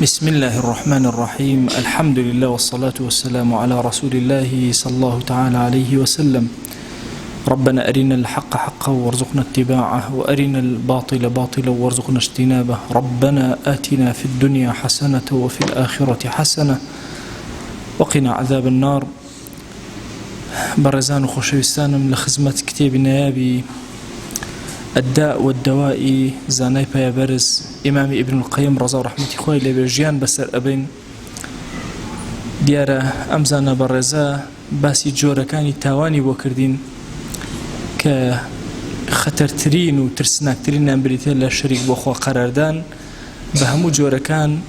بسم الله الرحمن الرحيم. الحمد لله والصلاة والسلام على رسول الله صلى الله تعالى عليه وسلم. ربنا أرنا الحق حقا وارزقنا اتباعه، وأرنا الباطل باطلا وارزقنا اجتنابه. ربنا آتنا في الدنيا حسنة وفي الآخرة حسنة وقنا عذاب النار. برزان خوشويستانم لخدمة كتاب نيابي الداء والدواء زاناي بيابرز إمام ابن القيم رضا رحمتي خوي لبرجيان بسر أبين ديارة أمزانا برزا باسي جوركاني تاواني بوكردين كخطرترين وترسناكترين أمبريتين للشريك بوخوا قراردان بهمو جوركان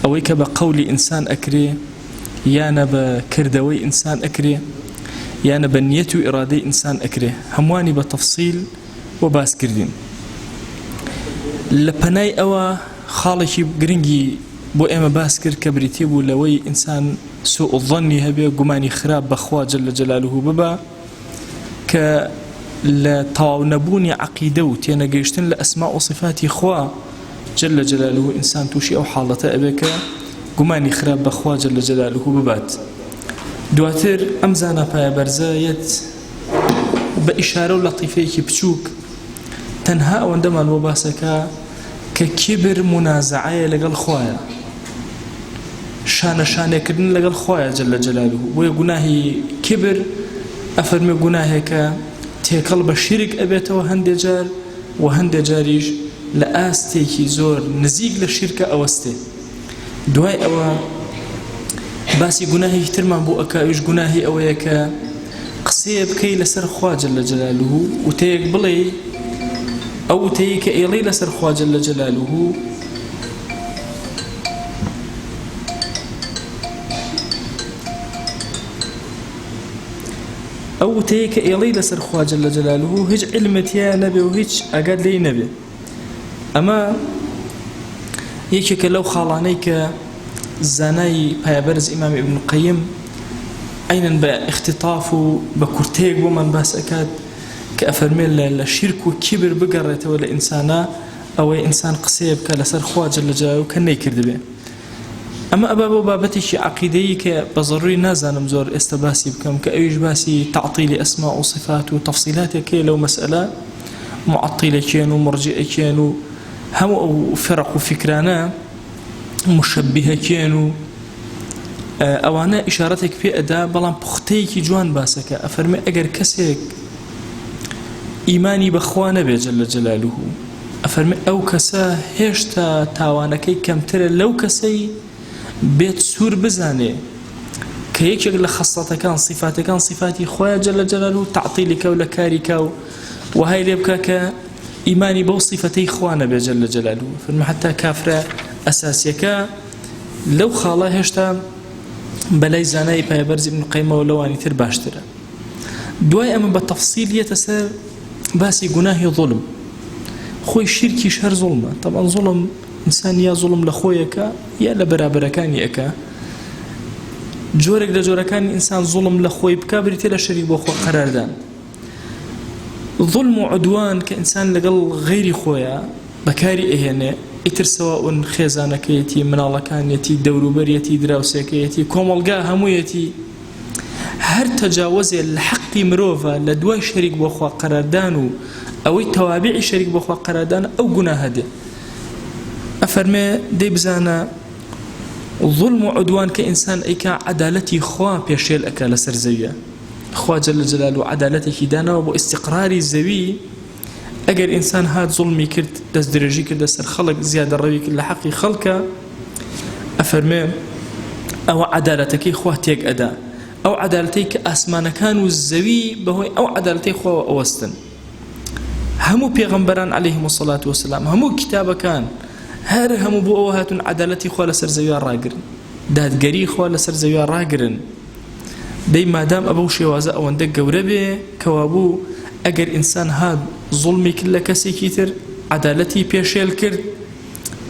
أويك بقول إنسان أكري يانا بكردوي إنسان أكري يانا بنيته إرادي إنسان أكري همواني بتفصيل وباس كردين لبناي أوا خالشي بقرنجي بو إما باس كر كبريتي بو لوي إنسان سوء الظني هبي قماني خراب بخوا جل جلاله ببا ك لطاونبوني عقيدة وتينا قيشتن لأسماء وصفات خوا جل جلاله إنسان توشي أو حالة أبيك قماني خراب بخوا جل جلاله ببات دواتر أمزانا بايا برزايت بإشارة لطيفة بتشوك تنها وندما الوباسكا ككبر منازعية لقل خوايا شان يكرن لقل خوايا جل جلاله ويقناهي كبر أفرمي قناهي كتيكال بشيرك أبيته وهند جاريش لآستيكي زور نزيق للشركة أوستي دواي أوا باسي قناهي ترمان بو أكايش قناهي أويكا قصيب كي لسر خوا جل جلاله وتيك بلي أو تيك إيلي لسر خوا جل جلاله أو تيك إيلي لسر خوا جل جلاله هج علمت يا نبي وهج أقاد لي نبي أما يكيك لو خالانيك زاناي بايبرز إمام ابن القيم أين باختطاف بكرتيق ومن باس أكاد كأفرميل الشرك وكبر بقرته ولا إنسانا أو إنسان قصيب كالسر خوا جل جلاله كني كردبه. أما أبابو بابتش عقيدي كبضروري نازل مزور استباسي بكم كأيش باسي تعطيل أسماء وصفات وتفصيلات كي لو مسألة معطلة كانوا مرجئة كانوا هم فرق فكرانا مشبهة كانوا أوانا إشارتك في أداء بلان بختيكي جوان باسك أفرمي أجر كسيك إيماني بخوانا بجل جلاله أفرمي أو كسا هشتا تاوانكي كم ترى لو كسي بيت سور بزاني كيك يقول خاصة كان صفاتي كان صفاتي خويا جل جلاله تعطيلك ولا كاريكا وهاي ليبكاك إيماني بوصفتي خوانا بجل جلاله فرمي حتى كافرة أساسيكا لو خالا هشتا بلاي زاناي بايبرز ابن القيم ولواني تر باشترا دواي أما بالتفصيل يتسر باسي قناهي ظلم خوي شركي شهر ظلمة طبعا ظلم إنسان يا ظلم لخويك يا لبرابركان يأكا جورك لجوركان إنسان ظلم لخوي بكابري تلا شريك بوخو قرار دان ظلم وعدوان كإنسان لقل غير خويا بكاري إهنة إتر سواء خيزانك يتي منالكان يتي دوروبر يتي دراوسك يتي كوملقا همو يتي هر تجاوزي الحق مروفا لدواي شريك بوخوا قراردانو أو توابع شريك بوخوا قراردان أو قناه هده أفرمي دي بزانا ظلم وعدوان كإنسان أيكا عدالتي خوا بيشيل أكا لسرزوية خوا جل جلاله عدالتي دانا وبو استقراري زوي أجر إنسان هاد ظلمي كرت دس درجي كرت دس الخلق زيادة الروي كل حقي خلقه أفرمي أو عدالتك خوا تيك أدا أو عدالتك أسمان كانوا الزوي بهوي أو عدالتي خوا أوستن همو بيغمبران عليهم الصلاة والسلام همو كتابة كان هر همو بوهات عدالتي خوا لسر زويا راقرن داد قري خوا لسر زويا راقرن دي ما دام أبو شوازا أو اندق قوربي كوابو أجر إنسان هاد ظلمي كل كسي كتر عدالتي بيشيل كرد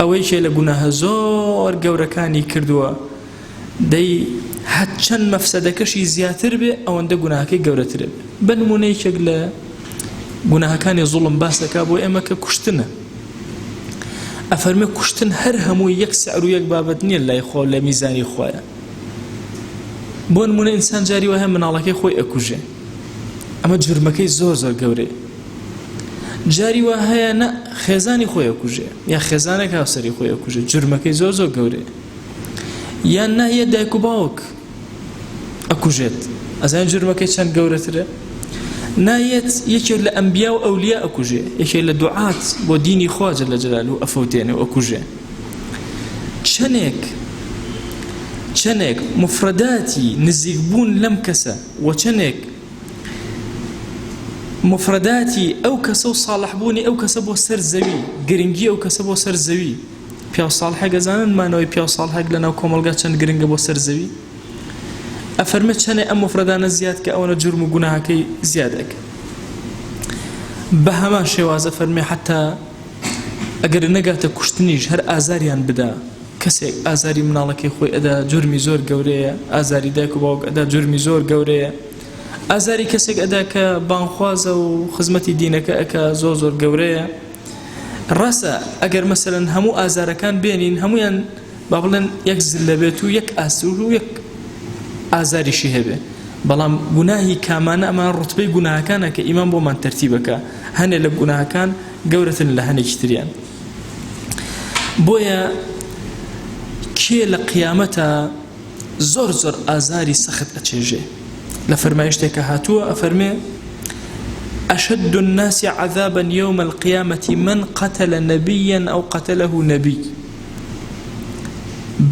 أويش لقناها زور قوركاني كردوا دي حتشن مفسدكشي زياتر بي أو اندق قناها كي قورتر بي بنموني شغل قناها كان ظلم باسك أبو إمك كشتنا ئەفەرمێ کوشتن هەر هەمووی یەک سعر و یەک بابەت نییە لای خۆ لە میزانی خۆیە. بۆ نمونە ئینسان جاری وایە مناڵەکەی خۆی ئەکوژێ، ئەمە جرمەکەی زۆر زۆر گەورەیە. جاری وا هەیە نە خێزانی خۆی ئەکوژێ یا خێزانێک هاوسەری خۆی ئەکوژێ، جرمەکەی زۆر زۆر گەورەیە. یان نایە دایک و باوک ئەکوژێت، ئەزانین جرمەکەی چەند گەورەترە. نایەت یەکێک لە ئەنبیا و ئەولیا ئەکوژێ، یەکێک لە دوعات بۆ دینی خوا جەل جەلالوهو ئەفەوتێنێ و ئەکوژێ. چەندێک مفرداتی نزیکبوون لەم کەسە و چەندێک مفرداتی ئەو کەسە و ساڵحبوونی ئەو کەسە بۆ سەر زەوی، گرنگی ئەو کەسە بۆ سەر زەوی. پیا و ساڵحێک ئەزانن مانەوەی پیا و ساڵحێک لەناو کۆمەڵگا چەند گرنگە بۆ سەر زەوی. ئەفەرمێت چەندێک ئەم مفردانە زیاد کە ئەوەنە جرم و گوناهەکەی زیاد ئەکە. بە هەمان شێوازە فەرمێ حتا ئەگەر نەگاتە کوشتنیش هەر ئازاریان بدا، کەسێک ئازاری مناڵەکەی خۆی ئەدا جرمی زۆر گەورەیە، ئازاری دایک و باوک ئەدا جرمی زۆر گەورەیە، ئازاری کەسێک ئەدا کە بانخوازە و خزمەتی دینەکە ئەکە زۆر زۆر گەورەیە. ڕاستە ئەگەر مەسەلەن هەموو ئازارەکان بێنین هەمویان با بڵێن یەک زلە بێت و یەک ئاسوور و یەک ئازاریشی هەبێ، بەڵام گوناهی کامانە ئەمان ڕوتبەی گوناهەکانە کە ئیمان بۆمان تەرتیبەکە، هەنێ لە گوناهەکان گەورەترن لە هەنێکی تریان. بۆیە کێ لە قیامەتە زۆر زۆر ئازاری سەخت ئەچێژێ. لە فەرمایشتێکە هاتووە ئەفەرمێ أشد الناس عذابا يوم القيامة من قتل نبيا أو قتله نبي.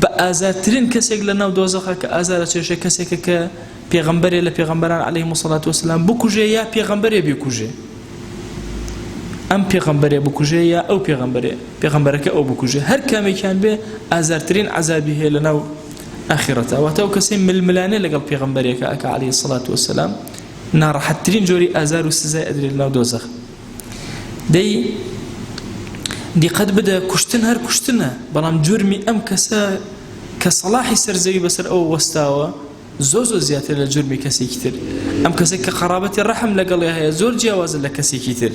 بأزاترين كسيك لنا ودوزخة كأزارة شيء كسيك كبيغمبري لبيغمبران عليهم الصلاة والسلام بكوجي يا بيغمبري بيكوجي، أم بيغمبري بكوجي يا أو بيغمبرك أو بكوجي، هر كامي كان به أزارترين عذابه لنا آخرته. واتو كسيم من الملانة لقل بيغمبري كأك عليه الصلاة والسلام نار حترين جوري آزار وسزاء أدري لنا ودوزخ. دي قد بدا كشتن هر كشتنا بلام جرمي أم كسا كصلاحي سرزوي بسر أو وستاوة زوزو زيادة لجرمي كسي كتير. أم كسا كقرابة الرحم لقل هي زور جواز لكسي كتير.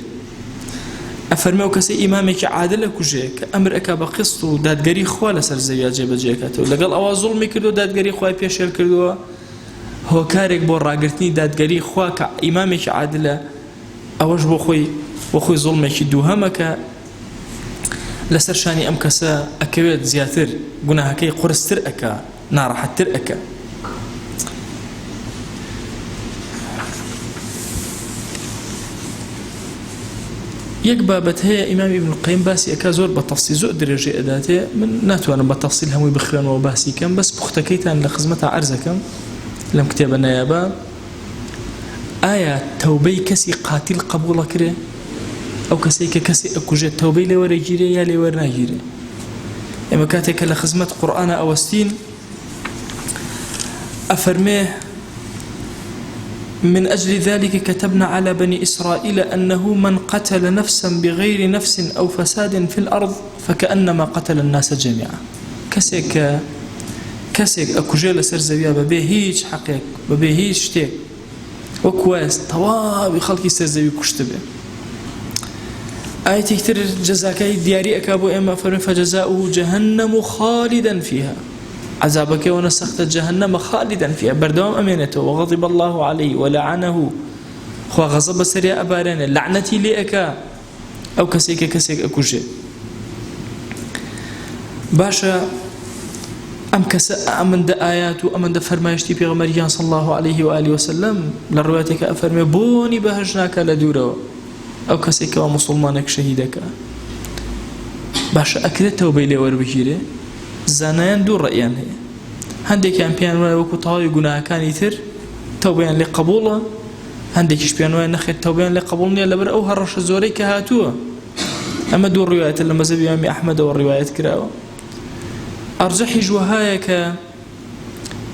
أفرميو كسي إمامك عادل كوجي كأمر أكا بقسط ودادقري خواه لسرزوي أجيب جيكاتو لقل أوا ظلمي كردو دادقري خواه بيشير كردو هو كارك بو راقرتني دادقري خواه كإمامك عادل أوش بو خوي ظلمك دوهمك لسر شاني أم كسا أكويت زياتر قناهكي قرستر أكا نارحتر أكا. يك بابت هي إمام ابن القيم باسي أكا زور بتفصيل زور درجة أداته من ناتوانا بتفصيل هموي بخيران وباسي كم بس بختكيتان لخزمتها عرزكم لم كتابنا يا باب آية توبي كسي قاتل قبول كره أو كسي أكوجة توبي لوري جيري يا لورنا جيري. إما كاتك لخزمة قرآن أوستين أفرميه من أجل ذلك كتبنا على بني إسرائيل أنه من قتل نفسا بغير نفس أو فساد في الأرض فكأنما قتل الناس جميعا. كسيك أكوجة لسرزويا ببيهيج حقيق ببيهيج شتيك وكواس طوابي خلقي سرزوي كشتبه. آية كتير جزاكي دياري أكابو إما فرن فجزاؤه جهنم خالدا فيها، عذابك ونسخت جهنم خالدا فيها بردوام أمينته وغضب الله عليه ولعنه خوا غضب سريع أبارين لعنتي لأكا أو كسيك أكوجي. باشا أم كسا أمن دا آيات وأمن دا فرمايشتي بيغمريان صلى الله عليه وآله وسلم للروايتك أفرمي بوني بهجناك لدورو أو كسيك ومسلمانك شهيدك. باشا أكدت توبي لي وربجيري زانيان دور رأيان هي هنديك يعني بيانوان وكو طاوي قناها كان يتر توبيان لقبوله، هنديكش بيانوان نخير توبيان لقبولني لبر أو هرش الزوري كهاتوه. أما دور روايات لما زبي أمي أحمد والروايات كراوه أرجحي جوهايك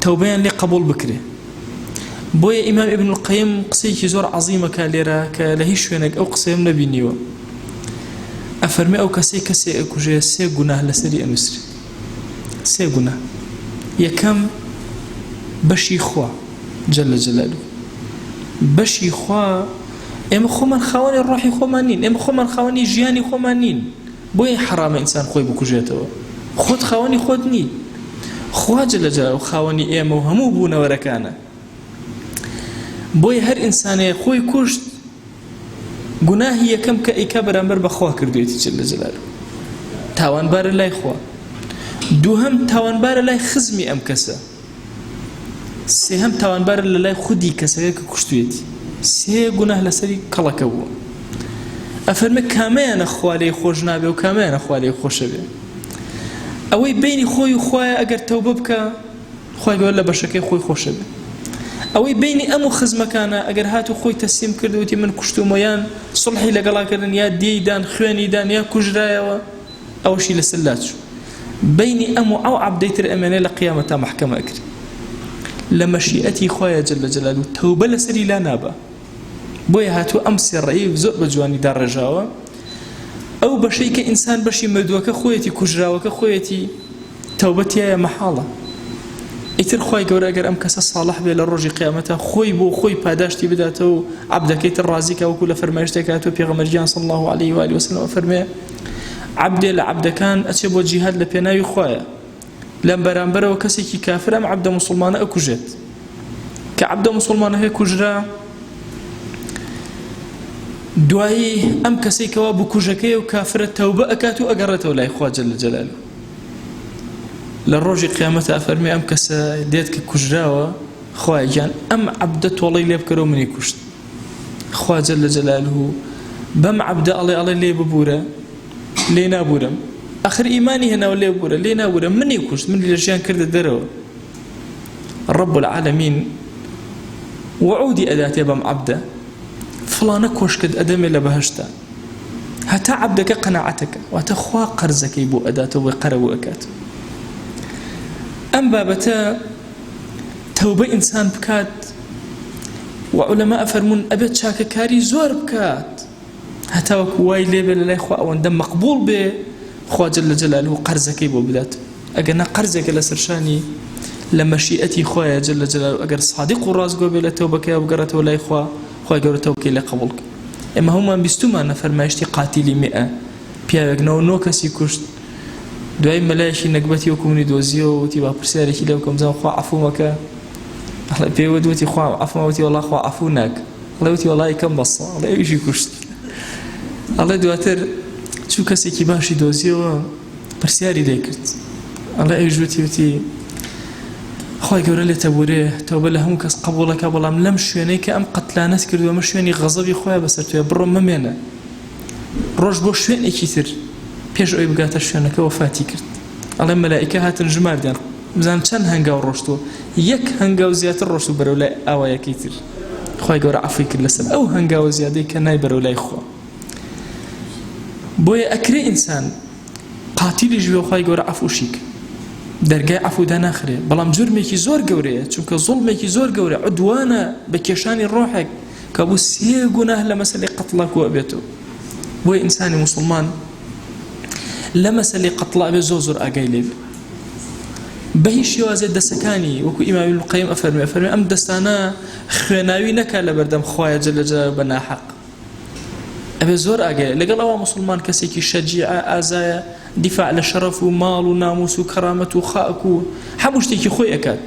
توبيان لقبول بكري. بويا إمام ابن القيم قصيك زور عظيمة كاليرا كالهيش وينك أو قصيم نبينيوه أفرمي أو كسي أكوجي سي قناه لسري أمسري سي قناه يكم بشي خوا جل جلاله بشي خوا إما خو من خواني الروحي خو مانين إما خو من خواني جياني خو مانين بۆیە حرامە ئینسان خۆی بکوژێتەوە. خۆت خاوەنی خۆت نی، خوا جەل جەلالوهو خاوەنی ئێمە و هەموو بوونەوەرەکانە. بۆیە هەر ئینسانەیە خۆی کوشت گوناهی یەکەم کە ئیکا بەرامبەر بەخوا کردوێتی جەل جەلالوهو، تاوانبارە لای خوا. دووهەم تاوانبارە لای خزمی ئەم کەسە. سێهەم تاوانبارە لە لای خودی کەسەکە کە کوشتوێتی. سێ گوناه لەسەری کەڵەکە بووە. ئەفەرمێ کامەیانە خوا لێی خۆش نابێ و کامەیانە خوا لێی خۆشە بێ. ئەوەی بینی خۆی و خوایە ئەگەر تەوبە بکە خوای گەورە لە بەشەکەی خۆی خۆشە بێ. ئەوەی بینی ئەم و خزمەکانە ئەگەر هات و خۆی تەسلیم کردوتی من کوشتومە یان سڵحی لەگەڵاکردن یا دێیدان خوێنیدان یا کوژرایەوە ئەوەشی لەسەر لاچوو. بینی ئەم و ئەو عەبدەی تر ئەمێنێ لە قیامەتا مەحکەمە ئەکرێ لە مەشیئەتی خوایە جەل جەلالوهو تەوبە لەسەری لا نابە. بۆیە هاتووە ئەم سێڕەیی زۆر بە جوانی داڕێژاوە. ئەو بەشەی کە ئینسان بەشی مردووەکە خۆیەتی کوژراوەکە خۆیەتی تەوبەتیایە مەحاڵە. ئیتر خوای گەورە ئەگەر ئەم کەسە ساڵح بێ لە ڕۆژی قیامەتە خۆی بۆ خۆی پاداشتی بداتەوە و عەبدەکەی تر ڕازیکە وەکو لە فەرمایشتێک هاتووە پێغەمبەرگیان صلی الله علیه و آله وسلم فەرمێ عەبدێ لە عەبدەکان ئەچێ بۆ جیهاد لە پێناوی خوایە لەم بەرامبەرەوە کەسێکی کافر ئەم عەبدە موسڵمانە ئەکوژێت کە عەبدە موسڵمانەکە کوژرا دوایی ئەم کەسەی کەوا بکوژەکەی و کافرە تەوبە ئەکات و ئەگەڕێتەوە لای خوا جەل جەلالوهو. لە ڕۆژی قیامەتە ئەفەرمێ ئەم کەسە دێت کە کوژراوە خوای گیان ئەم عەبدە تۆڵەی لێ بکەرەوە منی کوشت. خوا جەل جەلالوهو بەم عەبدە ئەڵێ لێ ببوورە لێ نابوورم، ئەخر ئیمانی هێناوە لێ ببوورە لێ نابوورە منی کوشت، من لە ژیان کردە دەرەوە. رب العالمین وعودی ئەداتێ بەم عەبدە فڵانە کۆشکت ئەدەمێ لە بەهەشتا هەتا عەبدەکە قەناعەتەکە واتە خوا قەرزەکەی بۆ ئەداتەوە بۆی قەرەبوو ئەکات. ئەم بابەتە تەوبە ئینسان بکات و عولەما ئەفەرمون ئەبێت چاکەکاری زۆر بکات هەتا وەکو وای لێبێ لە لای خوا ئەوەندە مەقبوڵ بێ خوا جەل جەلالوهو قەرزەکەی بۆ بدات. ئەگەر قەرزێکە لەسەر شانی لە مەشیئەتی خوایە جەل جەلالوهو ئەگەر صادق و ڕاستگۆ بێ لە تەوبەکەی بگەڕێتەوە لای خوا خوای گەورە تەوبەکەی لێ قبوڵ کە. ئێمە هەمومان بیستومانە فەرمایشتی قاتیلی مئە پیاوێک 9 کەسی کوشت دوای مەلایەکی نەکبەتی وەکو منی دۆزیەوە وتی با پرسیارێکی لێ بکەم بزانم خوا عەفوو مەکە. پێی وتی خوا عەفوو وتی وەڵا خوا عەفوو ناکە. ئەڵێ وتی وەڵای کەم بەسە ئەڵێ ئەویشی کوشت. ئەڵێ دواتر چوو کەسێکی باشی دۆزیەوە پرسیاری لێ کرد. ئەڵێ ئەویش وتی خوای گەورە لێتە بورێ تەوبە لە هەموو کەس قبوڵەکە بەڵام لەم شوێنەی کە ئەم قەتلانەت کردووە ئەمە شوێنی غەزەبی خۆیان بەسەر توێ بڕۆ مەمێنە ڕۆژ بۆ شوێنێکی تر پێش ئەوی بگاتە شوێنەکە وەفاتی کرد. ئەڵێ مەلائیکە هاتن ژماردیان بزان چەند هەنگاو ڕۆشتووە یەک هەنگاو زیاتر ڕۆشت و بەرەو لای ئاوایەکەی تر خوای گەورە عەفوی کرد لەسەر ئەو هەنگاوە زیادەی کە نای بەرەو لای خوا. بۆیە ئەکرێ ئینسان قاتیلیش بێ خوای گەورە عەفوشی کرد دەرگای عەفودا ناخرێ بەڵام جورمێکی زۆر گەورەیە چونکە زوڵمێکی زۆر گەورە عودوانە بە کێشانی ڕۆحێک کە بوو 3 گوناه لە مەسەلەی قەتڵا کۆ ئەبێتەوە. بۆیە ئینسانی موسڵمان لە مەسەلەی قەتڵا ئەبێ زۆر ئاگای لێ بێ بە هیچ شێوازێک دەستەکانی وەکو ئیمام ابن القەیم ئەفەرمێ ئەم دەستانە خوێناوی نەکات لە بەردەم خوایە جەل جەلالوهو بە ناحەق. ئەبێ زۆر ئاگای لەگەڵ ئەوە موسڵمان کەسێکی شەجیعە ئازایە دیفاع لە شەرەف و ماڵ و ناموس و کەرامەت و خاک و هەموو شتێکی خۆی ئەکات.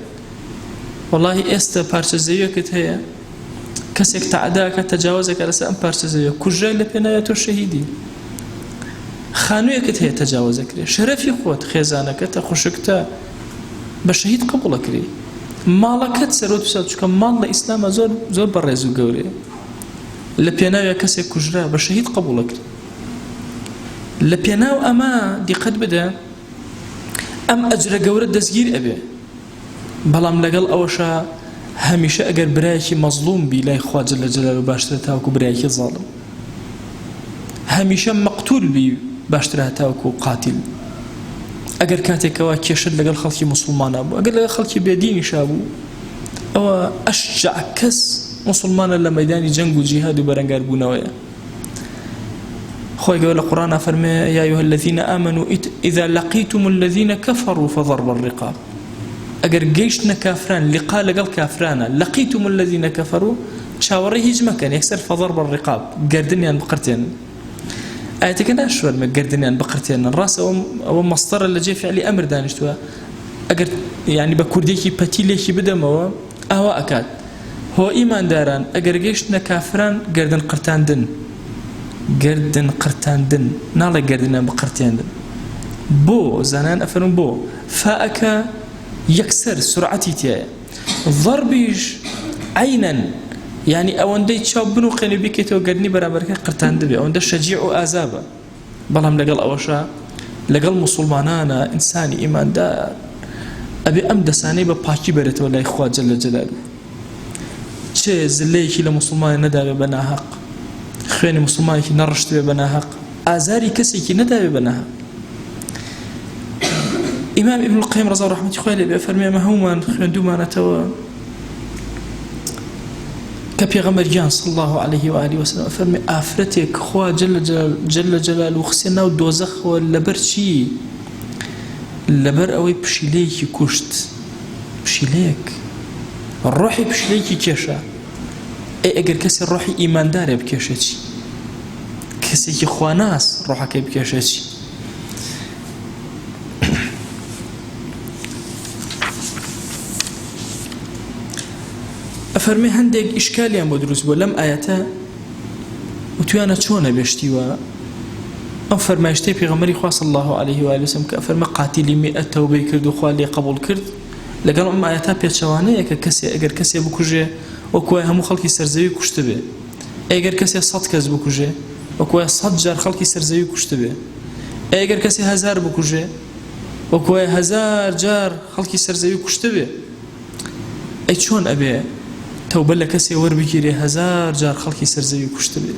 وەڵاهی ئێستا پارچە زەویەکت هەیە کەسێک تەعەداکە تەجاوزەکە لەسەر ئەم پارچە زەویە کوژرای لە پێناوێت تۆ شەهیدی. خانوویەکت هەیە تەجاوزەکرێ شەرەفی خۆت خێزانەکەتە خوشکتە بە شەهید قبوڵەکرێ ماڵەکەت سەرۆت بسات چونکە ماڵ لە ئیسلامە زۆر بەڕێز و گەورەیە لە پێناوێ کەسێک کوژرا بە شەهید قبوڵەکرێ. لە پێناو ئەمە دیقەت بدە ئەم ئەجرە گەورە دەستگیر ئەبێ بەڵام لەگەڵ ئەوەشە هەمیشە ئەگەر برایەکی مەزلوم بی لای خوا جەل جەلالوهو باشترە تاوەکو برایەکی زاڵم. هەمیشە مەقتول بی باشترە تاوەکو قاتیل. ئەگەر کاتێکەوە کێشت لەگەڵ خەڵکی موسڵمانە بوو ئەگەر لەگەڵ خەڵکی بێدینیشا بوو ئەوە ئەشجع کەس موسڵمانە لە مەیدانی جەنگ و جیهاد و بەرەنگار بوونەوەیە. خوای گەورە لە قورئان فەرمێ یا ئەیها الذین آمنوا إذا لقيتم الذين كفروا فضرب الرقاب. ئەگەر گەیشتنە کافران لقا لەگەڵ کافرانە لقيتم الذين كفروا چاوەڕێی هیچ مەکەن یەکسەر فضرب الرقاب گردنیان بقرتێن. آياتك ناشور ما قردنيان بقرتين الراس أو مصدر اللي جاي فعلي أمر دانشتوا أجر يعني بكرديكي بتيليكي بدم أو أكاد هو إيمان داران أجر جيشنا كافران قردن قرتان دن قردن قرتان دن نالا قردنيان بقرتين دن بو زانان أفرن بو فأكا يكسر سرعتي تيايا ضربيش عينا يعني أوندي تشاب بنو قيني بيكيتو قدني برابر قرتان دبي أوندي شجيع وآزابا بلهم لقل أوشا لقل مسلمانانا إنساني إيمان دار أبي أمدساني بباكي بريتو الله إخوة جل جلاله چه زليكي لمسلمان ندابي بنا حق خيني مسلمانكي نرشت بنا حق آزاري كسيكي ندابي بنا حق إمام ابن القيم رضي الله رحمة الله عليه فرمي ما هو من دوما نتوا كبيغمبر جان صلى الله عليه وآله وسلم فرمي آفرتك خوا جل جلاله خسينا ودوزخ ولبر شي لبر أوي بشيليك كشت بشيليك الروحي بشيليك كيشا أي أجر كسي الروحي إيمان داري بكيشتي كسي خوا ناس روحك بكيشتي أفرمي هندق إشكاليا مدروس بو لم آياتا وتوانا چونا بيشتيوا أفرماشتي بيغمري خواه صلى الله عليه وآله وسلم كأفرمي قاتلي 100 توبه كرد وخواه لي قبول كرد لقال آياتا بيتشوانا يكا كسي أجر كسي بكوجي وكواه همو خلقي سرزوي كشتبه أجر كسي 100 كز بكوجي وكواه 100 جار خلقي سرزوي كشتبه أجر كسي 1000 بكوجي وكواه 1000 جار خلقي سرزوي كشتبه أي چون أبي توبه لكسي وربكيري 1000 جار خلقي سرزوي كشتبه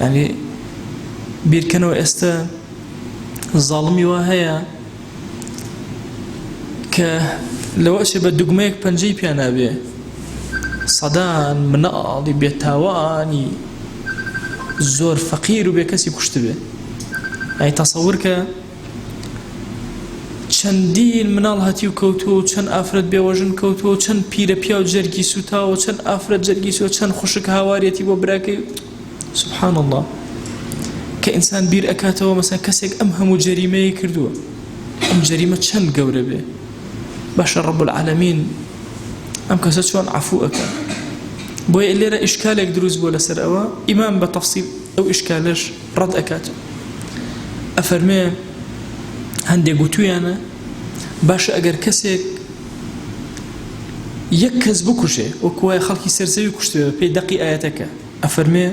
يعني بيركنوا استا الظالمي وهيا ك لو أشي بدقميك بنجي بيانا بي صدان مناضي بيتاواني زور فقير وبيكسي كشتبه يعني تصورك چەندین مناڵ هەتی و کەوتووە و چەند ئافرەت بێوەژن کەوتووە و چەند پیرە پیا و جەرگی سوتاوە و چەند ئافرەت جەرگی سووە چەند خوشک هاوارێتی بۆ براکەی سبحان الله کە ئینسان بیر ئەکاتەوە مەسەن کەسێک ئەم هەموو جەریمەیە کردووە ئەم جەریمە چەند گەورە بێ باشە ڕەب العالەمین ئەم کەسە چۆن عەفو ئەکات بۆیە لێرە ئیشکالێک دروست بۆ لەسەر ئەوە ئیمام بە تەفسیل ئەو ئیشکالەش ڕەد ئەکاتەوە ئەفەرمێ هەندێک گوتویانە باشە ئەگەر کەسێک یەک کەس بکوژێ وەکو وایە خەڵکی سەرزەوی کوشتووە پێی دەقی ئاەتەکە ئەفەرمێ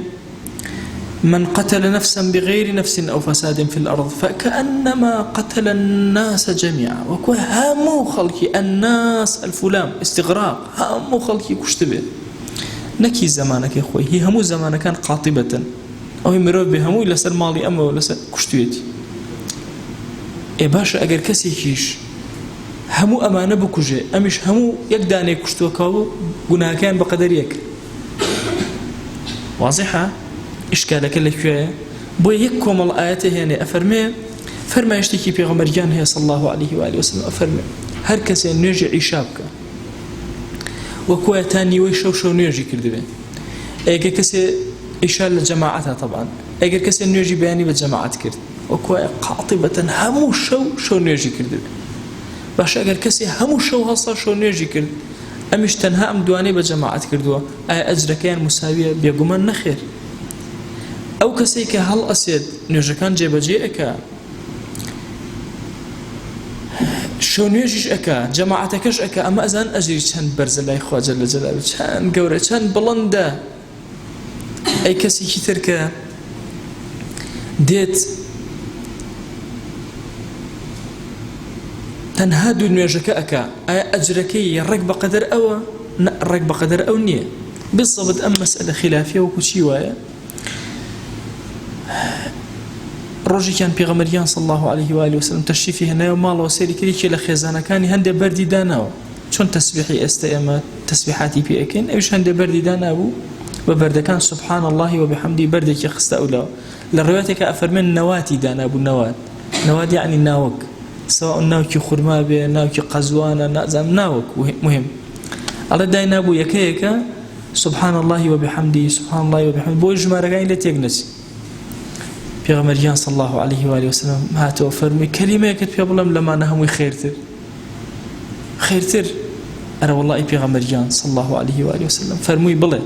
من قتل نفسا بغير نفس أو فساد في الأرض فكأنما قتل الناس جميعا وكو همو خلقي الناس الفلام استغراق همو خلقي كشتبه نكي زمانك يا أخوي هي همو زمانك كان قاطبة أو يمروا بهمو إلا سر مالي أما ولا سر كشتويتي إيه باشا أجر كسي كيش همو أمانة بكوجي أمش همو يقداني كشتو كاو قناها كان بقدر يك واضحة إشكالك اللي كويه بو يكوم الآيات هنا أفرمي فرما يشتكي بيغمبر جان هي صلى الله عليه وآله وسلم أفرمي هر كسي نرجع عشابك وكوه تاني ويشوشو نرجع كردبه ايجا كسي إشال لجماعتها طبعا ايجا كسي نرجع بياني بالجماعات كرد وكوه قاطبة همو شو نرجع كردبه باش اگر كسي همو شو هصا شو نرجع كرد أمش تنها أم دواني بجماعات كردوه أي أجركين مساوية بيقومان نخير أو كسيك هل أسيد نرجكان جيبجي أكا شو نيجيش أكا جماعتكش أكا أما أزان أجري چند برز الله إخوة جل جلاله چند قورة چند بلنده أي كسيكي تركا ديت تنهادو نيجك أكا أي أجركي يرق بقدر أو نرق بقدر أو نية بالضبط أم مسألة خلافية وكشي وايا روجي كان بيغمريان صلى الله عليه وآله وسلم تشريفي هنا ومال وسيري كريكي لخيزانا كان هندي بردي داناو شون تسبيحي استئما تسبيحاتي بيأكين ايش هندي بردي داناو وبرد كان سبحان الله وبحمده بردك يخست أولا للروايتك أفرمن نواتي دانابو نوات يعني ناوك سواء ناوكي خرما بي ناوكي قزوانا نازم ناوك مهم الله داينابو يكيكا سبحان الله وبحمده سبحان الله وبحمده بو إجمارة قاين لتيقنسي پێغەمبەریان صلی الله عليه و آله وسلم هاتەوە فەرمووی کەلیمەیەکت پێ بڵێم لەمانە هەمووی خێرتر ئەرە وەڵڵی پێغەمبەریان صلی الله عليه و آله وسلم فەرمووی بڵێ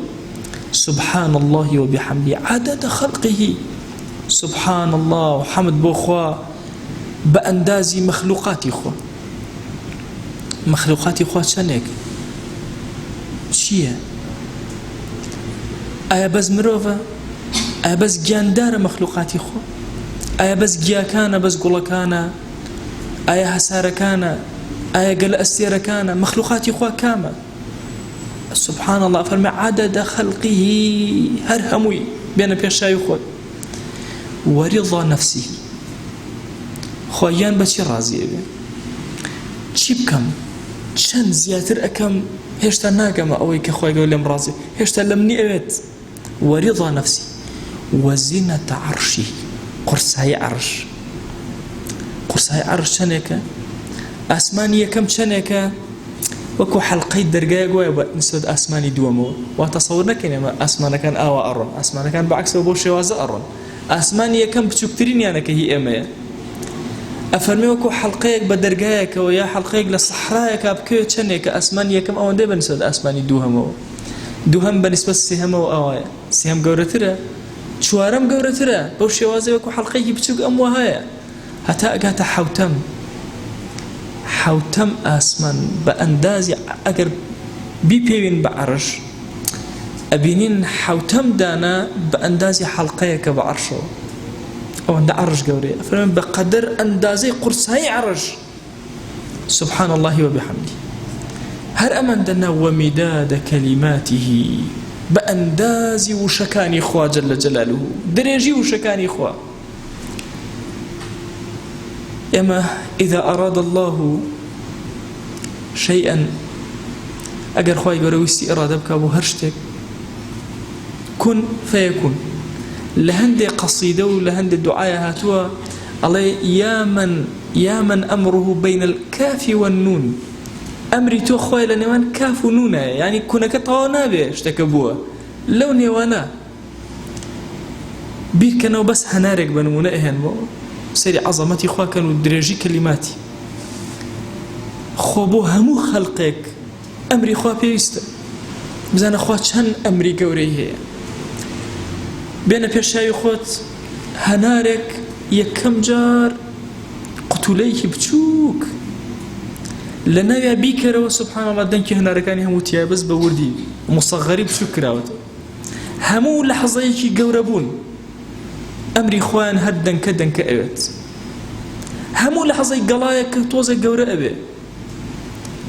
سبحان الله وبحمده عدد خلقه سبحان الله وحمد بۆ خوا بە ئەندازی مەخلوقاتی خوا چەندێک چییە؟ ئایا بەس مرۆڤە؟ ئایا بەس گیاندارە مەخلوقاتی خوا؟ ئایا بەس گیاکانە بەس گوڵەکانە؟ ئایا هەسارەکانە؟ ئایا گەلە ئەستێرەکانە؟ مەخلوقاتی خوا کامە؟ سبحان الله فەرمێ عدد خەلقه هەر هەمووی بێنە پێشاوی خۆت وەریضا نەفسی خۆیان بەچی ڕازیە بێ چی بکەم چەند زیاتر ئەەکەم هێشتا ناگەمە ئەوەی کە خۆی گەورە لێم ڕازی هێشتا لەم نی ئەوێت وەریضا نەفسی وەزینەتە عەرشی قورسایی عەرش چەندێکە ئاسمانی یەکەم چەندێکە وەکو حەلقەی دەرگایە گوایە بە نسبەت ئاسمانی دووەمەوە وا تەسەوور نەکەین ئێمە ئاسمانەکان ئاوا ئەڕۆن ئاسمانەکان بەعکسەوە بۆ شێوازە ئەڕۆن ئاسمانی یەکەم بچووکترینیانەکە هی ئێمەیە ئەفەرمێ وەکو حەلقەیەک بە دەرگایەکەوە یا حەلقەیەک لە سەحرایەکە بکەوێت چەندێکە ئاسمانی یەکەم ئەوەندەی بە نسبەت ئاسمانی دووهەمەوە دووهەم بە نسبەت سێهەمەوە ئەوایە سێهەم گەورەترە چوارەم گەورەترە بەو شێوازەی وەکو حەلقەیەکی بچووک ئەم وهەیە هەتا ئەگاتە حوتەم ئاسمان بە ئەندازی ئەگەر بیپێوین بە عەرش ئەبینین حوتەم دانا بە ئەندازی حەلقەیەکە بە عەرشەوە ئەوەندە عەرش گەورەیە ئەفەرمێن بە قەدەر ئەندازەی قورسایی عەرش سبحان الله وبحمده هەر ئەمەندەنا وەمیدادە کەلیماتیه بە ئەندازی وشەکانی خوا جەل جەلالوه درێژی وشەکانی خوا ئێمە إذا أراد الله شيئا ئەگەر خوای گەورە ویستی ئێرادە بکا بۆ هەر شتێک كن فيكون لە هەندێک قەسیدە و لە هەندێک دوعایە هاتووە ئەڵێ يا من أمره بين الكاف والنون ئەمری تۆ خوای لە نێوان کاف و نونایە یعنی کونەکە تەواو نابێ شتەکە بووە لەو نێوانە بیرکەنەوە بەس هەنارێک بە نمونە ئەهێنمەوە سەری عەزەمەتی خواکەن و درێژی کەلیماتی خۆ بۆ هەموو خەڵقێک ئەمری خوا پێویستە بزانە خوا چەند ئەمری گەورەی هەیە بێنە پێشاوی خۆت هەنارێک یەکەم جار قوتولەیەکی بچووک لە ناویا بیکەرەوە سبحان الله دەنگی هەنارەکانی هەموو تیا بەس بە وردی مصەغەری بچووک کراوەتەوە هەموو لەحەزەیەکی گەورە بوون ئەمری خوایان هەر دەنکە ئەوێت هەموو لەحەزەی گەڵایەک کە تۆزە گەورە ئەوێ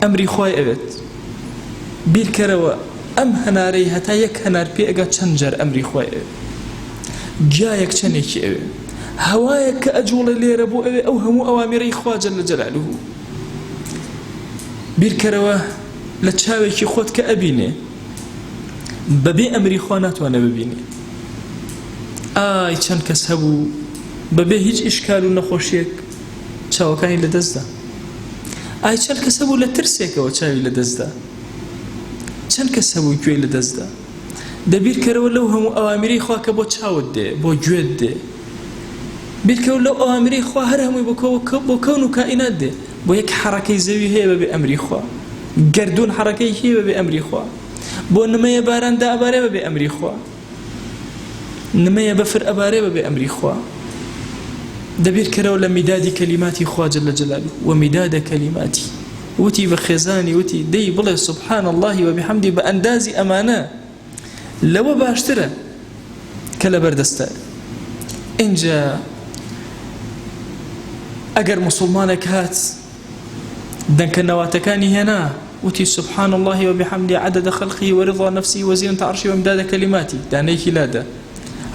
ئەمری خوای ئەوێت بیرکەرەوە ئەم هەنارەی هەتا یەک هەنار پێ ئەگا چەند جار ئەمری خوای ئەوێ گیایەک چەندێکی ئەوێ هەوایەک کە ئەجوڵە لێرە بۆ ئەوێ ئەو هەموو ئەوامێرەی خوا جەل جەلالوه بیرکەرەوە لە چاوێکی خۆت کە ئەبینێ بەبێ ئەمری خوا ناتوانە ببینێ ئای چەند کەس هەبوو بەبێ هیچ ئیشکال و نەخۆشیەک چاوەکانی لە دەستدا ئای چەند کەس هەبوو لە ترسێکەوە چاوی لە دەستدا چەند کەس هەبوو گوێی لە دەستدا دەبیرکەرەوە لەو هەموو ئەوامری خوا کە بۆ چاوت دێ بۆ گوێت دێ بیرکەوە لەو ئەوامری خوا هەر هەمووی بۆ کەون و کائینات دێ بۆ یەک حەرەکەی زەوی هەیە بەبێ ئەمری خوا گەردوون حەرەکەی هەیە بەبێ ئەمری خوا بۆ نمەیە باراندا ئەبارێ بەبێ ئەمری خوا نمەیە بەفر ئەبارێ بەبێ ئەمری خوا دەبیرکەرەوە لە میدادی کەلیماتی خوا جەل جەلالوه ومیدادە کەلیماتی وتی بە خێزانی وتی دەی بڵێ سبحان الله وبحمده بە ئەندازی ئەمانە لەوە باشترە کە لە بەردەستە اینجا ئەگەر موسڵمانێک هات دەنکە نەواتەکانی هێنا وتی سبحان الله وبحمده عدد خلقه ورضا نفسه وزينة عرشه وامداد كلماته دانيكي لادا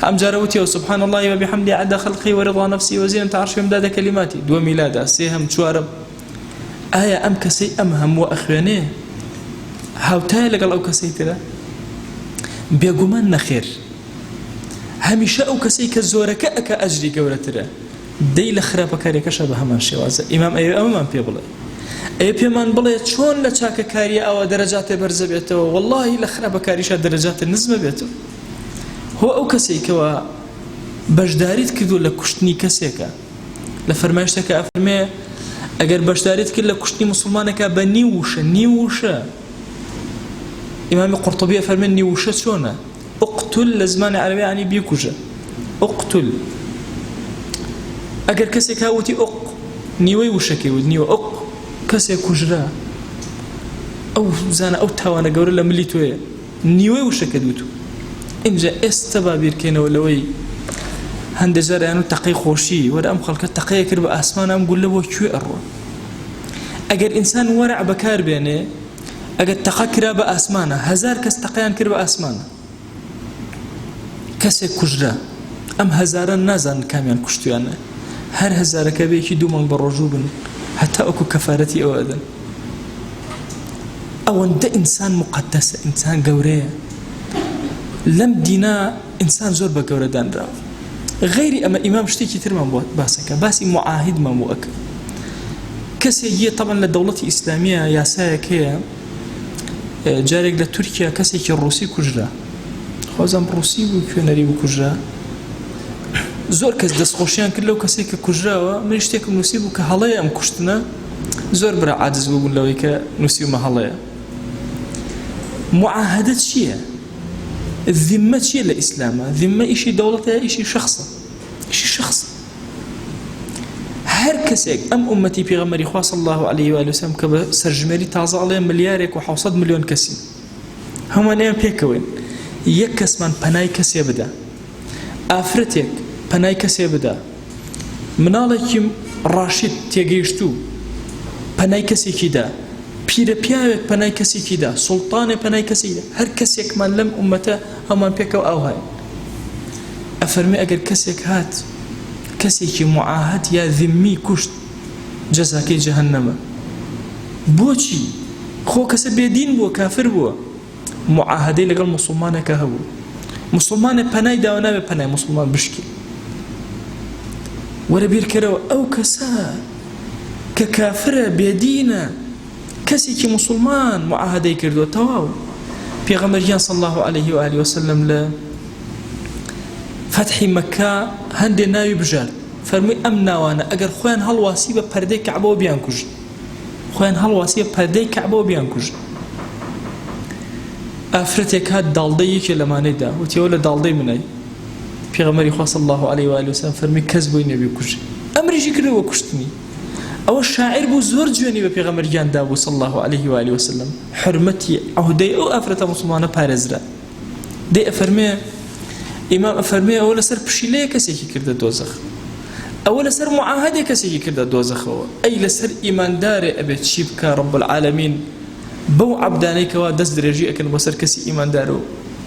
هم جاروتي سبحان الله وبحمده عدد خلقه ورضا نفسه وزينة عرشه وامداد كلماته دو ميلادا سيهم شوارم آية أم كسي أمهم وأخواني هاوتاي لقل أو كسي تلا بيقومان نخير هميشه أو كسي كزورك أكا أجري قولتلا دەی لە خراپەکاریەکەشە بە هەمان شێوازە ئیمام ئەوێ ئەمەمان پێ بڵێ ئەوێ پێمان بڵێ چۆن لە چاکەکاری ئەوە دەرەجاتێ بەرزە بێتەوە وەڵڵاهی لە خراپەکاریشە دەرەجاتێ نزمە بێتەوە هۆ ئەو کەسێکەوە بەشداریت کردو لە کوشتنی کەسێکە لە فەرمایشتێکە ئەفەرمێ ئەگەر بەشداریت کرد لە کوشتنی مسلمانێکە بە نیوشە ئیمامی قورطوبی ئەفەرمێ نیوشە چۆنە اقتل لە زمانی عەرەبی یعنی بیکوژە اقتل ئەگەر کەسێک هاوتی ئوق نیوەی وشەکەی وت نیوە ئوق کەسێک کوژرا ئەو زانە ئەو تاوانە گەورە لە ملی تۆیە نیوەی وشەکە دوتو اینجا ئێستا با بیرکەینەوە لەوەی هەندێک جاریان و تەقەی خۆشی وەرە ئەم خەڵکە تەقەیە کرد بە ئاسمان ئەم گولە بۆ کوێ ئەڕۆ ئەگەر ئینسان وەرع بەکار بێنێ ئەگەر تەقە کرا بە ئاسمانە هەزار کەس تەقەیان کرد بە ئاسمانە کەسێک کوژرا ئەم هەزارە نازانن کامیان کوشتیانە هەر هەزارەکە بێکی 2 مانگ بە ڕۆژوو بن هەتا ئەوکو کەفارەتی ئەوە ئەدەن ئەوەندە ئینسان مقدسە ئینسان گەورەیە لەم دینا ئینسان زۆر بە گەورە دانراوە غیری ئەمە ئیمام شتێکی ترمان بۆ باسەکە باسی معاهدمان بۆ ئەکە کەسێک یە طبعا لە دەوڵەتی ئیسلامیە یاسایەک هەیە جارێک لە تورکیا کەسێکی ڕووسی کوژرا خۆزان ڕووسی بوو کوێنەری بوو کوژرا زۆر کەس دەستخۆشیان کرد لەو کەسێک کە کوژراوە من شتێکم نووسی بوو کە هەڵەیە ئەم کوشتنە زۆر برا عاجز بوون لەوەی کە نووسیومە هەڵەیە معاهدە چییە؟ ذمە چییە لە ئیسلامە؟ ذمە ئیشی دەوڵەتە ئیشی شەخصە هەر کەسێک ئەم ئومەتی پێغەمبەری خوا صلی الله علیه و آله وسلم کە بە سەرژمێری تازە ئەڵێ ملیارێک و 700 ملیۆن کەسی هەمانەیان پێکەوەین یەک کەسمان پەنای کەسێ بدە ئافرەتێک پەنای کەسێ بدە مناڵێکی ڕاشید تێگەیشتوو پەنای کەسێکی دا پیرە پیاوێک پەنای کەسێکی دا سوڵتانێ پەنای کەسێکی دا هەر کەسێکمان لەم ئومەتە هەمان پێکەوە ئەو هاین ئەفەرمێ ئەگەر کەسێک هات کەسێکی معاهد یا ذمی کوشت جەزاکەی جەهەنەمە بۆچی خۆ کەسە بێدین بووە کافر بووە معاهدەی لەگەڵ موسڵمانێکە هەبوو موسڵمانێ پەنای داوە نابێ پەنای موسڵمان بشکی وەرە بیرکەرەوە ئەو کەسە کە کافرە بێدینە کەسێکی موسڵمان معاهدەی کردووە تەواو پێغەمبەریان صلی الله علیه و آله وسلم لە فتحی مەکە هەندێ ناوی بژار فەرمووی ئەم ناوانە ئەگەر خۆیان هەڵواسی بە پەردەی کەعبەوە بیان کوژن خۆیان هەڵواسی بە پەردەی کەعبەوە بیان کوژن ئافرەتێک هات داڵدەی یەکێ لەمانەیدا وتیەوە لە داڵدەی منای پێغەمبەری خوا صلی الله علیه و آله وسلم فەرمووی کەس بۆی نەبی کوژن ئەمریشی کردەوە کوشتنی ئەوە شاعر بوو زۆر جوێنی بە پێغەمبەریان دابوو صلی الله علیه و آله وسلم حرمەتی عەهدەی ئەو ئافرەتە موسڵمانە پارێزرا دەی ئەفەرمێ ئیمام ئەفەرمێ ئەوە لەسەر پشیلەیە کەسێکی کردە دۆزەخ ئەوە لەسەر معاهدێک کەسێکی کردە دۆزەخەوە ئەی لەسەر ئیماندارێ ئەبێت چی بکە ڕەب العالەمین بەو عەبدانەیەکەوە دەست درێژی ئەکەن بۆ سەر کەسی ئیماندار و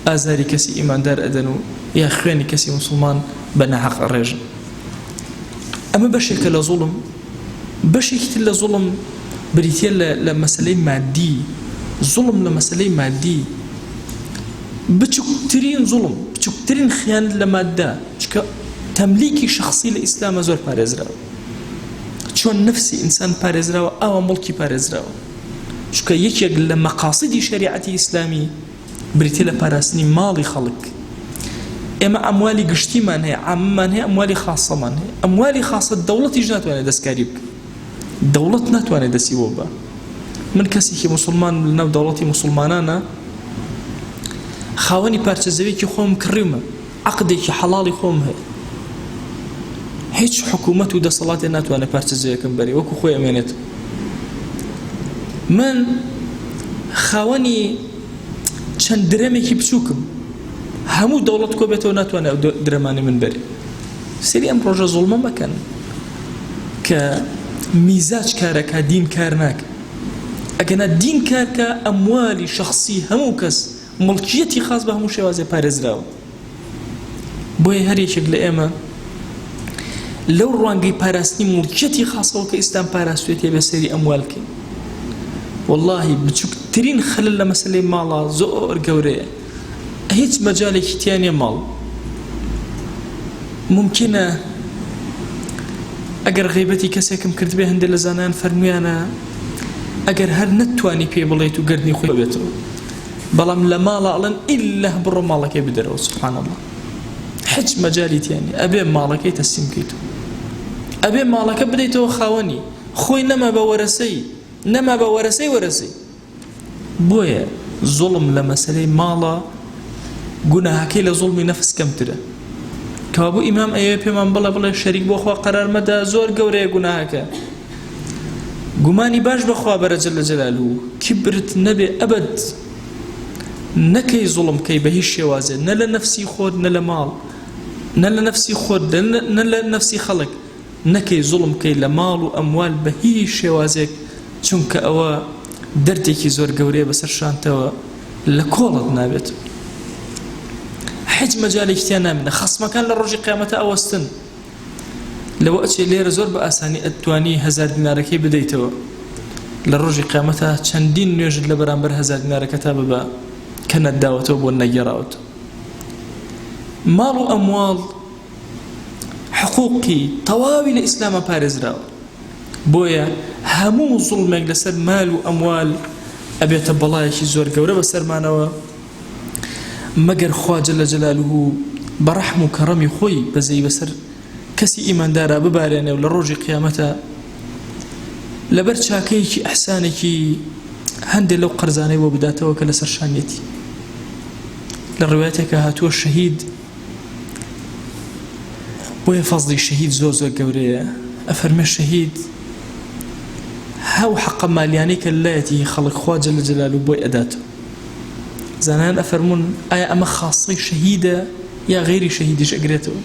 ئازاری کەسی ئیماندار ئەدەن و یا خوێنی کەسی موسڵمان بە ناحەق ئەڕێژن ئەمە بەشێکە لە زوڵم بەشێکی تر لە زوڵم بریتیە لە مەسەلەی مادی زوڵم لە مەسەلەی مادی بچووکترین زوڵم بچووکترین خیانەت لە مادە چکە تەملیکی شخصی لە ئیسلامە زۆر پارێزراوە چۆن نفسی ئینسان پارێزراوە ئەوە مڵکی پارێزراوە چکە یەکێک لە مەقاصدی شەریعەتی ئیسلامی بریتیە لە پاراستنی ماڵی خەڵک ئێمە ئەموالی گشتیمان هەیە عاممان هەیە ئەموالی خاسەمان هەیە ئەموالی خاسە دەوڵەتیش ناتوانێت دەستکاری بکە دەوڵەت ناتوانێت دەستی بۆ بە من کەسێکی موسڵمان لەناو دەوڵەتی موسڵمانانە خاوەنی پارچە زەویەکی خۆم کڕیمە عەقدێکی حەڵاڵی خۆم هەیە هیچ حکوومەت و دەسەڵاتێ ناتوانێت پارچە زەویەکەم بەرێ وەکو خۆی ئەمێنێت من خاوەنی چەند درەمێکی بچووکم هەموو دەوڵەت کۆ بێتەوە ناتوانێت ئەو درەمانی من بەرێ سەری ئەم ڕۆژە زوڵمە مەکەن کە میزاج کارەکە دین کار ناکە ئەگەنا دین کارکە ئەموالی شخصی هەموو کەس مڵکیەتی خاص بە هەموو شێوازێ پارێزراوە بۆیە هەر یەکێک لە ئێمە لەو ڕوانگەی پاراستنی مڵکیەتی خاصەوە کە ئیسلام پاراستوێتێ بە سەری ئەموالکەین واللهی بچووکترین خەلل لە مەسەلەی ماڵە زۆر گەورەیە هیچ مەجالێکی تیا نیە ماڵ ممکنە ئەگەر غیبەتی کەسێکم کردبێ هەندێک لە زانایان فەرمویانە ئەگەر هەر نەتوانی پێ بڵێیت و گەردنی خۆی بێتەوە بەڵام لە ماڵە ئەڵێن ئیلا بڕۆ ماڵەکەی بدەرەوە سبحان الله حج مجالي تاني أبي مالكي تسليم كيتو أبي مالك بديتو خاوني خوي نما بورسي ورسي بويا ظلم لمسألة مالا گوناهەکەی لە زوڵمی نەفس کەمترە کەوابوو ئیمام ئەوێ پێمان بڵێ شەریک بۆ خوا قەرار مەدە زۆر گەورەیە گوناهەکە گومانی باش بەخوا بەرەجە لە جەلالوو کیبرت نەبێ ئەبەد نەکەی زوڵم کەی بە هیچ شێوازێ نە لە نەفسی خۆت نە لە ماڵ نە لە نەفسی خۆت نە لە نەفسی خەڵک نەکەی زوڵم کەی لە ماڵ و ئەموال بە هیچ شێوازێک چونکە ئەوە دەردێکی زۆر گەورەیە بەسەر شانتەوە لە کۆڵت نابێت حج مجالێکی تیان نامێنە خەسمەکان لە ڕۆژی قیامەتە ئەوەستن لەوە ئەچێ لێرە زۆر بە ئاسانی ئەتوانی 1000 دینارەکەی بدەیتەوە لە ڕۆژی قیامەتە چەندین نوێژت لە بەرامبەر 1000 دینارەکە تا ببە کە نەتداوەتەوە بۆ نەگەڕاوەتەوە ماڵ و ئەمواڵ حقوقی تەواوی لە ئیسلامە پارێزراوە بۆیە هەموو زوڵمێک لەسەر مال و ئەموال ئەبێتە بەڵایەکی زۆر گەورە بەسەرمانەوە مەگەر خوا جەلە جەلالوهو بەڕەحم و کەڕەمی خۆی بەزەی بەسەر کەسی ئیماندارە ببارێنێ و لە ڕۆژی قیامەتە لەبەر چاکەیەکی ئەحسانێکی هەندێک لەو قەرزانەی بۆ بداتەوە کە لەسەر شانیەتی لە ڕوایەتێکە هاتووە شەهید بۆیە فەزڵی شەهید زۆر زۆر گەورەیە ئەفەرمێ شەهید هەو حەقە مالیانەی کە لایەتی خەڵک خوا جەلە جەلالوهو بۆی ئەداتەوە زانان ئەفەرمون ئایا ئەمە خاصەی شەهیدە یا غیری شەهیدیش ئەگرێتەوە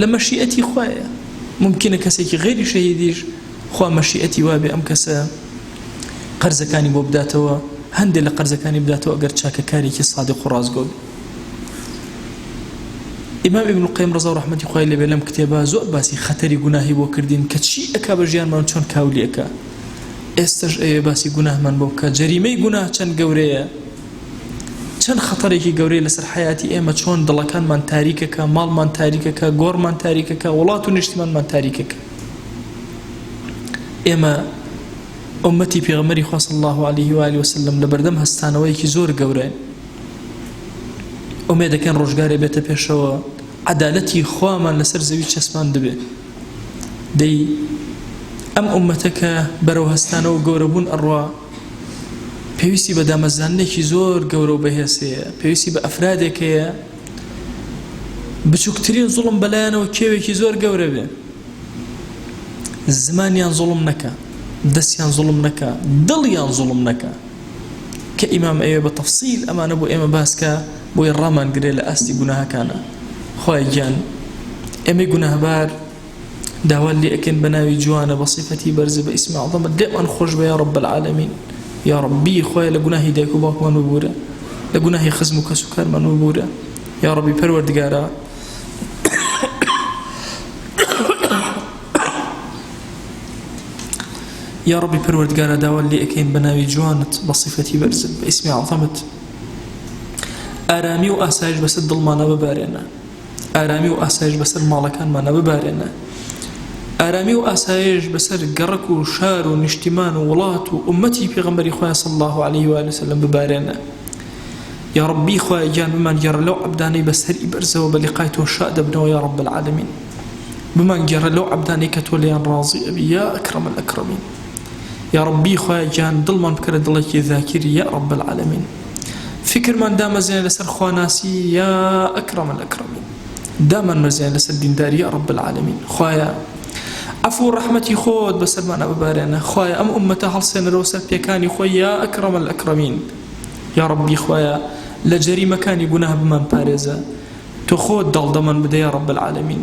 لە مەشیئەتی خوایە ممکنە کەسێکی غیری شەهیدیش خوا مەشیئەتی وابێ ئەم کەسە قەرزەکانی بۆ بداتەوە هەندێک لە قەرزەکانی بداتەوە ئەگەر چاکەکارێکی سادق و ڕازگۆ بێ ئیمام ئیبن القەیم ڕەزا و ڕەحمەتی خوای لێبێ لەم کتێبە زۆر باسی خەتەری گوناهی بۆ کردین کە چی ئەکا بە ژیانمان چۆن کاولی ئەکا ئێستش ئەوێ باسی گوناهمان بۆ بکە جەریمەی گوناه چەند گەورەیە چەند خەتەرێکی گەورەی لەسەر حیاتی ئێمە چۆن دڵەکانمان تاریکەکە ماڵمان تاریکەکە گۆڕمان تاریکەکە وڵات و نیشتیمانمان تاریکەکە ئێمە ئومەتی پێغەمبەری خوا صلی الله عليه و آله وسلم لە بەردەم هەستانەوەیەکی زۆر گەورەیە ئومێد دەکەن ڕۆژگارێ بێتە پێشەوە عەدالەتی خوامان لەسەر زەوی چەسمان دەبێ دەی ئەم ئومەتەکە بەرەو هەستانەوە گەورەبوون ئەڕوا پێویستی بە دامەزانێکی زۆر گەورە و بەهێزەیە پێویستی بە ئەفرادێکەیە بچووکترین زوڵم بەلایەنەوە کێوێکی زۆر گەورە بێ زمانیان زوڵم نەکە دەستیان زوڵم نەکە دڵیان زوڵم نەکە کە ئیمام ئەوێ بە تەفسیل ئەمانە بۆ ئێمە باسکە بۆی ڕامان گرێ لە ئاستی گوناهەکانە خوای گیان ئێمەی گوناهبار داوا لێ ئەکەن بە ناوی جوانە بە صیفەتی بەرزە بە ئیسمی عەظەمە دێمان خۆش بە یا رب العالمین یا ربی خوای لە گوناهی دایک و باوکمان ببورە لە گوناهی خزم و کەس و کارمان ببورە یا ربی پەروەردگارە یا ربی پەروەردگارە داوا لێ ئەکەین بە ناوی جوانت بە صیفەتی بەرزت بە ئیسمی عەظەمت ئارامی و ئاسایش بەسەر دڵمانە ببارێنە ئارامی و ئاسایش بەسەر ماڵەکانمانە ببارێنە ئارامی و ئاسایش بەسەر گەڕک و شار و نیشتیمان و وڵات و ئومەتی پێغەمبەری خوای صلی الله عليه و آله وسلم ببارێنە یا ربی خوای گیان بمان گێڕە لەو عەبدانەی بەسەری بەرزەوە بە لیقای تۆ شاد دەبنەوە یا رب العالمین بمان گێڕە لەو عەبدانەی کە تۆ لێیان ڕازی ئەبی یا ئەکرەم الئەکرەمین یا ربی خوای گیان دڵمان بکەرە دڵێکی ذاکری یا رب العالمین فکرمان دامەزێنە لەسەر خواناسی یا ئەکرەم الئەکرەمین دامان مەزێنە لەسەر دینداری یا رب العالمین خوایە عفو و ڕەحمەتی خۆت بەسەرمانە ببارێنە خوایە ئەم ئومەتە هەڵسێنەرەوە سەر پێکانی خۆی یا ئەکرەم الئەکرەمین یا ربی خوایە لە جەریمەکانی گوناه بمان پارێزە تۆ خۆت دڵدەمان بدە یا رب العالمین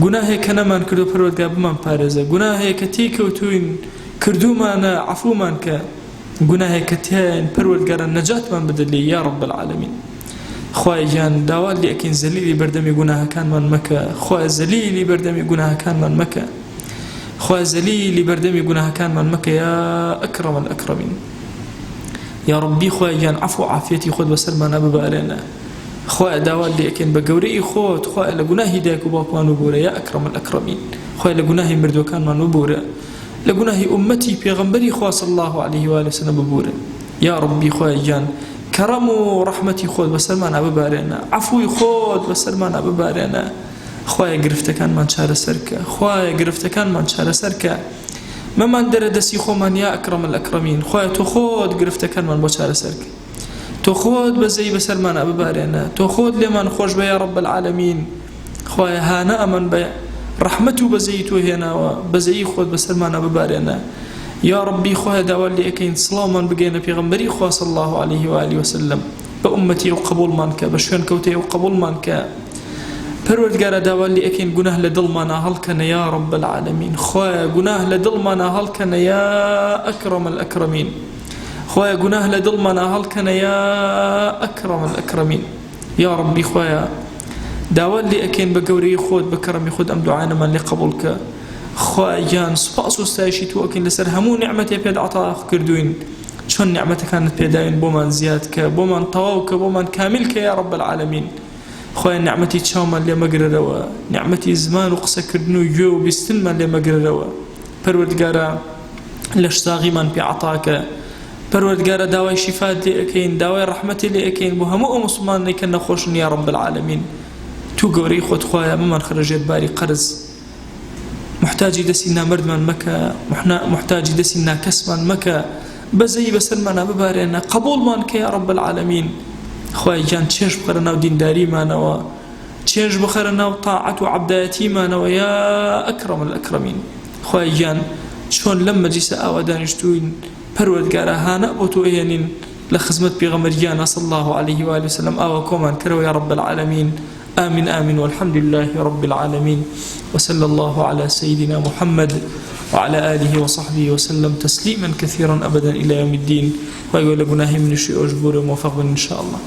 گوناهێک کە نەمان کردو پەروەردگار بمان پارێزە گوناهێک کە تێکەوتوین کردومانە عفومان کە گوناهێک کە تیان پەروەردگارە نەجاتمان بدە لێ یا رب العالمین خوای گیان داوا لێ ئەکەین زەلیلی بەردەمی گوناهەکانمان مەکە خوای زەلیلی بەردەمی گوناهەکانمان مەکە خوای زەلیلی بەردەمی گوناهەکانمان مەکە یا ئەکرەم الئەکرەمین یا ربی خوای گیان عفو و عافیەتی خۆت بەسەرمانە ببارێنە خوای داوا لێ ئەکەین بە گەورەی خۆت خوای لە گوناهی دایک و باوکمان ببورە یا ئەکرەم الئەکرەمین خوای لە گوناهی مردوەکانمان ببورە لە گوناهی ئومەتی پێغەمبەری خوا صلی الله عليه و آله وسلم ببورە یا ربی خوای گیان كرم ورحمتي خود بسرمانا ببارينا عفوي خود بسرمانا ببارينا خوايا گرفتەکان مان چارەسەرکە خوايا گرفتەکان مان چارەسەرکە مەمان دەرە دەستی خۆمان یا ئەکرەم الئەکرەمین خوايا تۆ خۆت گرفتەکانمان بۆ چارەسەرکە تۆ خۆت بەزەی بەسەرمانە ببارێنە تۆ خۆت لێمان خۆش بە یا رب العالمین خوايا هانە ئەمان بە ڕەحمەت و بەزەی تۆ هێناوە بەزەی خۆت بەسەرمانە ببارێنە يا ربي خوايا داوال لي أكين سلامان بقينا في غنبري خوا صلى الله عليه وآله وسلم بأمتي وقبول مانك بشوين كوتي وقبول مانك پروردگار داوال لي أكين گناه لدل مانا هلكن يا رب العالمين خوايا گناه لدل مانا هلكن يا أكرم الأكرمين خوايا گناه لدل مانا هلكن يا أكرم الأكرمين يا ربي خوايا داوال لي أكين بقوري خود بكرمي خود أم دعانا من لقبولك خوايان سپاس و ستایشی تو ئەکەین لەسەر هەموو نعمەتێ پێت عەتا کردوین چۆن نعمەتەکانت پێداوین بۆمان زیاد کە بۆمان تەواو کە بۆمان کامل کە یا رب العالمین خۆیان نعمەتی چاومان لێ مەگرەرەوە نعمەتی زمان و قسەکردن و گوێ و بیستنمان لێ مەگرەرەوە پەروەردگارە لە شتاغیمان پێ عەتاکە پەروەردگارە داوای شیفات لێ ئەکەین داوای ڕەحمەتی لێ ئەکەین بۆ هەموو ئەو موسڵمانەی کە نەخۆشن یا رب العالمین تو گەورەی خۆت خۆیان مەمان خرەژێت باری قەرز محتاجي دسينا مردمان مكة محتاجي دسينا كسمان مكة بزي بسرمنا ببارينا قبول مانك يا رب العالمين خواهي جان تشيش بخرنا ودين داري مانوا تشيش بخرنا وطاعة وعبدايتي مانوا يا أكرم الأكرمين خواهي جان شون لما جيسا آوادانشتوين پروردگارا هانا بوتو ايانين لخزمت بيغمريانا صلى الله عليه وآله وسلم كومان كرو يا رب العالمين آمين آمين والحمد لله رب العالمين وصلى الله على سيدنا محمد وعلى آله وصحبه وسلم تسليما كثيرا أبدا إلى يوم الدين ويقول لقناه من الشيء أجبور وموفق إن شاء الله.